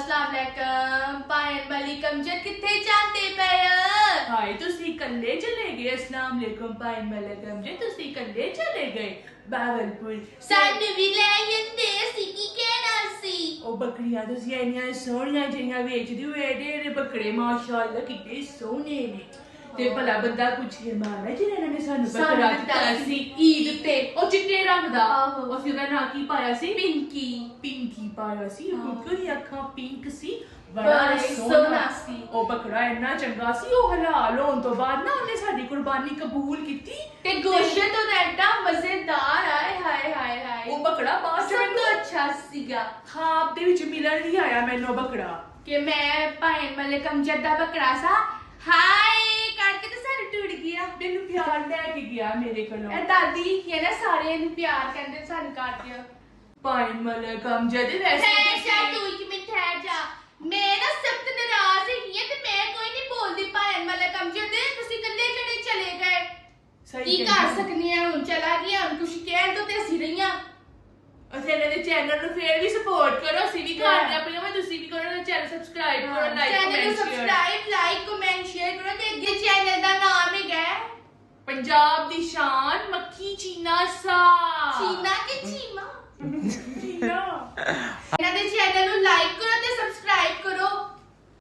अस्सलाम वालेकुम पायन मलिक अमजद किथे जाते पे हाय तुसी कल्ले चले गए। अस्सलाम वालेकुम पायन मलिक अमजद तुसी कल्ले चले गए बावलपुर। सानू भी ले जंदे सी की कहना सी ओ बकरियां तुसी इन्नियां सोहणियां जिहियां वेचदे हो एडे बकरे माशाअल्लाह किड्डे सोहने ने ते भला बंदा पुछे मारा जिन्हां ने सानू बकरा दित्ता सी ईद ते ओ चिट्टे रंग दा उसी दा नाम की पाया सी पिंकी पिंकी पाया सी क्योंकि दी अखां पिंक सी बड़ा सोहना सी ओ बकरा इन्ना चंगा सी ओ हलाल होने तो बाद ना उन्हें साडी कुर्बानी कबूल कीती ते गोश्त तो एडा मजेदार आए हाय हाय हाय ओ बकरा बाद सब तो अच्छा सीगा खाब दे विच मिलन ही आया मैनू बकरा कि मैं पायन मलिक अमजद दा बकरा सा हाय करके तो सारे टूट गया मैनू प्यार लेके गया मेरे कोलों ए दादी ये ना सारे नु प्यार कहंदे सानू कर दियो पायन मलिक अमजद वैसे तू एक मिनट ठहर जा मैं ना सख्त नाराज ही ते मैं कोई नहीं बोलदी पायन मलिक अमजद तुसी कल्ले जड़े चले गए सही की कर सकनी है हुन चला गया हुन कुछ कह दो ते असि रहियां ਅਸੀਂ ਇਹਨਾਂ ਦੇ ਚੈਨਲ ਨੂੰ ਫੇਰ ਵੀ ਸਪੋਰਟ ਕਰੋ ਅਸੀਂ ਵੀ ਕਰਦੇ ਆਪਣੀਆਂ ਮੈਂ ਤੁਸੀਂ ਵੀ ਕਰੋ ਨਾ ਚੈਨਲ ਸਬਸਕ੍ਰਾਈਬ ਕਰੋ ਲਾਈਕ ਚੈਨਲ ਨੂੰ ਸਬਸਕ੍ਰਾਈਬ ਲਾਈਕ ਕਮੈਂਟ ਸ਼ੇਅਰ ਕਰੋ ਤੇ ਅੱਗੇ ਚੈਨਲ ਦਾ ਨਾਮ ਹੈਗਾ ਪੰਜਾਬ ਦੀ ਸ਼ਾਨ ਮੱਖੀ ਚੀਨਾ ਸਾ ਚੀਨਾ ਕਿ ਚੀਮਾ ਚੀਨਾ